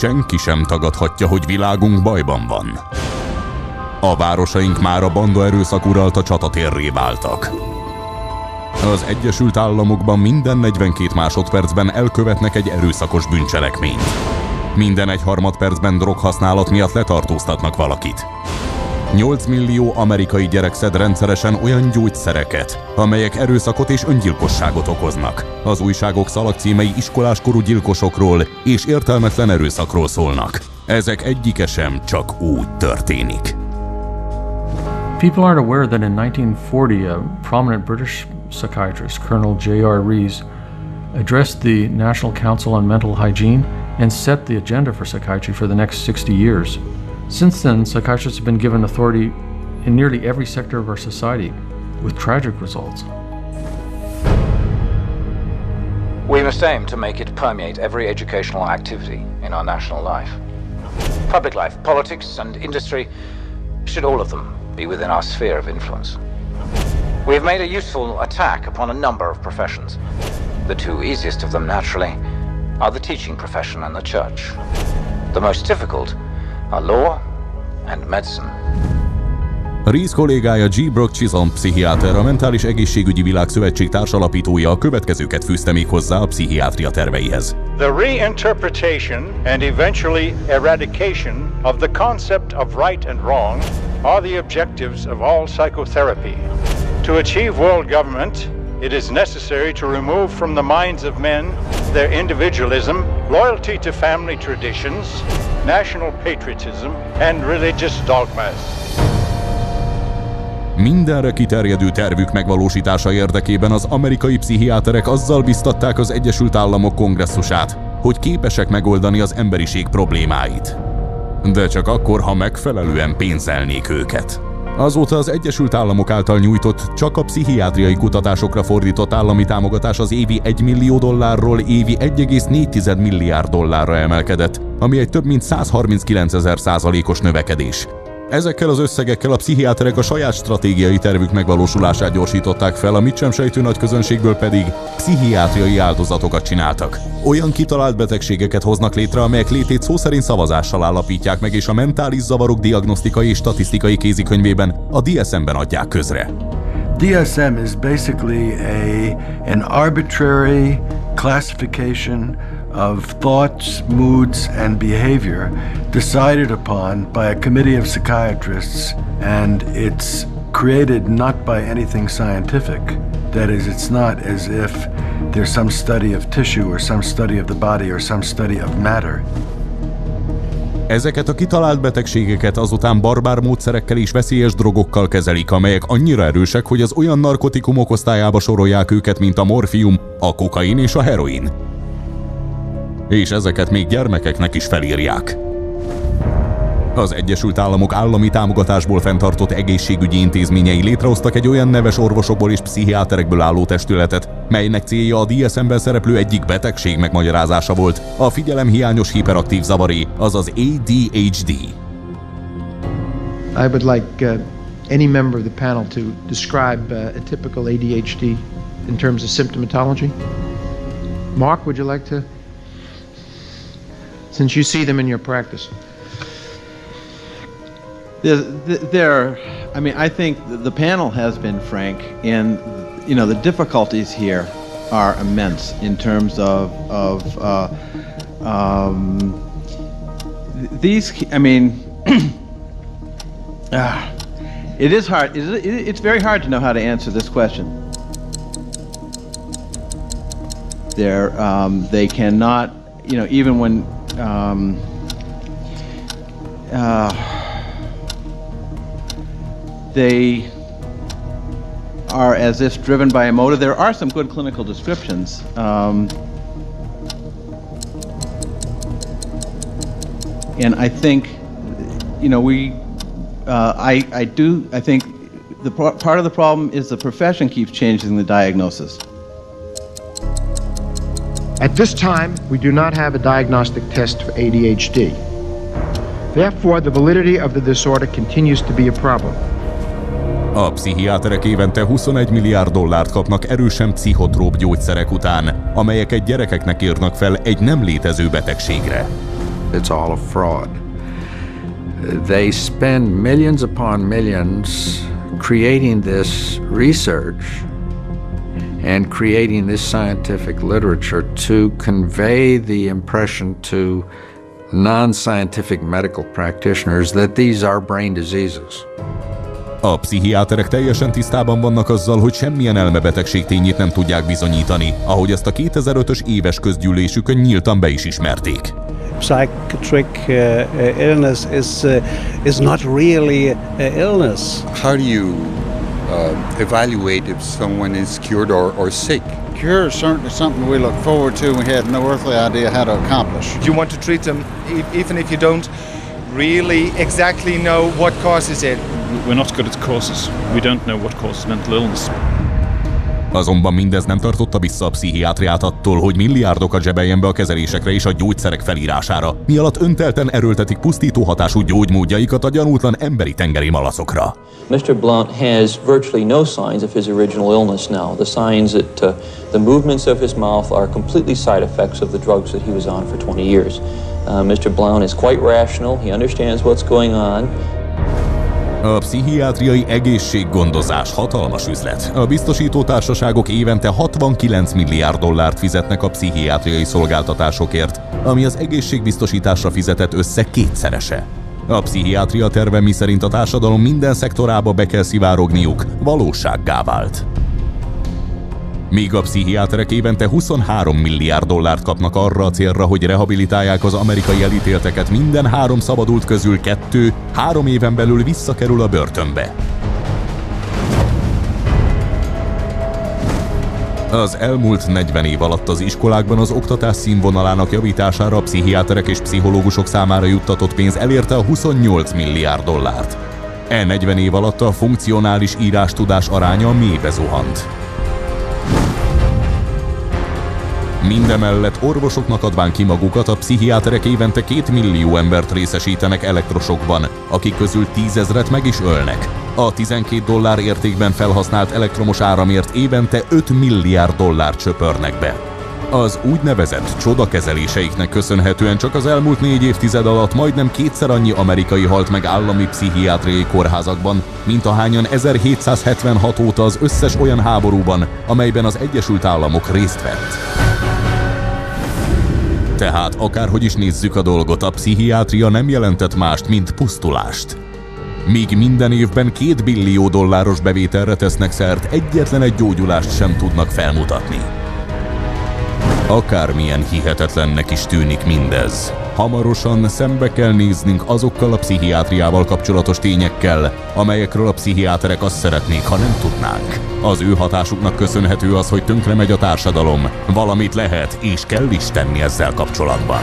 senki sem tagadhatja, hogy világunk bajban van. A városaink már a banda erőszak uralta csatatérré váltak. Az Egyesült Államokban minden 42 másodpercben elkövetnek egy erőszakos bűncselekményt. Minden 1/3 percben droghasználat miatt letartóztatnak valakit. 8 millió amerikai gyerek szed rendszeresen olyan gyógyszereket, amelyek erőszakot és öngyilkosságot okoznak. Az újságok szalagcímei iskoláskorú gyilkosokról és értelmetlen erőszakról szólnak. Ezek egyike sem csak úgy történik. People aren't aware that in 1940 a prominent British psychiatrist, Colonel J.R. Rees, addressed the National Council on Mental Hygiene and set the agenda for psychiatry for the next 60 years. Since then, psychiatrists have been given authority in nearly every sector of our society, with tragic results. We must aim to make it permeate every educational activity in our national life. Public life, politics, and industry should all of them be within our sphere of influence. We have made a useful attack upon a number of professions. The two easiest of them, naturally, are the teaching profession and the church. The most difficult are law and medicine. Rees kollégája G. Brock Chisholm pszichiáter, a Mentális Egészségügyi Világszövetség társalapítója a következőket fűzte még hozzá a pszichiátria terveihez. The reinterpretation and eventually eradication of the concept of right and wrong are the objectives of all psychotherapy. To achieve world government, it is necessary to remove from the minds of men their individualism, loyalty to family traditions, national patriotism, and religious dogmas. Mindenre kiterjedő tervük megvalósítása érdekében az amerikai pszichiáterek azzal biztatták az Egyesült Államok kongresszusát, hogy képesek megoldani az emberiség problémáit. De csak akkor, ha megfelelően pénzelnék őket. Azóta az Egyesült Államok által nyújtott, csak a pszichiátriai kutatásokra fordított állami támogatás az évi $1 millió évi $1,4 milliárd emelkedett, ami egy több mint 139 000%-os növekedés. Ezekkel az összegekkel a pszichiáterek a saját stratégiai tervük megvalósulását gyorsították fel, a mit sem sejtő nagy közönségből pedig pszichiátriai áldozatokat csináltak. Olyan kitalált betegségeket hoznak létre, amelyek létét szó szerint szavazással állapítják meg, és a mentális zavarok diagnosztikai és statisztikai kézikönyvében, a DSM-ben adják közre. DSM is basically an arbitrary classification of thoughts, moods, and behavior decided upon by a committee of psychiatrists, and it's created not by anything scientific. That is, it's not as if there's some study of tissue or some study of the body or some study of matter. Ezeket a kitalált betegségeket azután barbár módszerekkel és veszélyes drogokkal kezelik, amelyek annyira erősek, hogy az olyan narkotikumok osztályába sorolják őket, mint a morfium, a kokain és a heroin. És ezeket még gyermekeknek is felírják. Az Egyesült Államok állami támogatásból fenntartott egészségügyi intézményei létrehoztak egy olyan neves orvosokból és pszichiáterekből álló testületet, melynek célja a DSM-ben szereplő egyik betegség megmagyarázása volt, a figyelemhiányos hiperaktív zavaré, azaz ADHD. I would like any member of the panel to describe a typical ADHD in terms of symptomatology. Mark, would you like to? Since you see them in your practice. I mean, I think the panel has been frank, and the difficulties here are immense in terms of these. I mean, it is hard. It's very hard to know how to answer this question. They cannot, even when. They are as if driven by a motive. There are some good clinical descriptions. And I think, I think part of the problem is the profession keeps changing the diagnosis. At this time, we do not have a diagnostic test for ADHD. Therefore, the validity of the disorder continues to be a problem. A pszichiáterek évente $21 milliárd kapnak erősen pszichotróp gyógyszerek után, amelyeket gyerekeknek írnak fel egy nem létező betegségre. it's all a fraud. They spend millions upon millions creating this research and creating this scientific literature to convey the impression to non-scientific medical practitioners that these are brain diseases. A pszichiáterek teljesen tisztában vannak azzal, hogy semmilyen elmebetegség tényét nem tudják bizonyítani, ahogy ezt a 2005-ös éves közgyűlésükön nyíltan be is ismerték. Psychiatric illness is not really an illness. How do you evaluate if someone is cured or sick? Cure is certainly something we look forward to. We had no earthly idea how to accomplish. You want to treat them even if you don't really exactly know what causes it. We're not good at causes. We don't know what causes mental illness. Azonban mindez nem tartotta vissza a pszichiátriát attól, hogy milliárdokat zsebeljen be a kezelésekre és a gyógyszerek felírására, mi alatt öntelten erőltetik pusztító hatású gyógymódjaikat a gyanútlan emberi tengeri malaszokra. Mr. Blount has virtually no signs of his original illness now. The signs that the movements of his mouth are completely side effects of the drugs that he was on for 20 years. Mr. Blount is quite rational. He understands what's going on. A pszichiátriai egészséggondozás hatalmas üzlet. A biztosító társaságok évente 69 milliárd dollárt fizetnek a pszichiátriai szolgáltatásokért, ami az egészségbiztosításra fizetett összeg kétszerese. A pszichiátria terve miszerint a társadalom minden szektorába be kell szivárogniuk, valósággá vált. Míg a pszichiáterek évente 23 milliárd dollárt kapnak arra a célra, hogy rehabilitálják az amerikai elítélteket, minden 3 szabadult közül 2 3 éven belül visszakerül a börtönbe. Az elmúlt 40 év alatt az iskolákban az oktatás színvonalának javítására a pszichiáterek és pszichológusok számára juttatott pénz elérte a 28 milliárd dollárt. 40 év alatt a funkcionális írástudás aránya mélybe zuhant. Mindemellett orvosoknak adván ki magukat, a pszichiáterek évente 2 millió embert részesítenek elektrosokban, akik közül 10 000-et meg is ölnek. A 12 dollár értékben felhasznált elektromos áramért évente 5 milliárd dollárt söpörnek be. Az úgynevezett csodakezeléseiknek köszönhetően csak az elmúlt 4 évtized alatt majdnem 2-szer annyi amerikai halt meg állami pszichiátriai kórházakban, mint ahányan 1776 óta az összes olyan háborúban, amelyben az Egyesült Államok részt vett. Tehát akárhogy is nézzük a dolgot, a pszichiátria nem jelentett mást, mint pusztulást. Míg minden évben 2 billió dolláros bevételre tesznek szert, egyetlen egy gyógyulást sem tudnak felmutatni. Akármilyen hihetetlennek is tűnik mindez, hamarosan szembe kell néznünk azokkal a pszichiátriával kapcsolatos tényekkel, amelyekről a pszichiáterek azt szeretnék, ha nem tudnánk. Az ő hatásuknak köszönhető az, hogy tönkre megy a társadalom. Valamit lehet és kell is tenni ezzel kapcsolatban.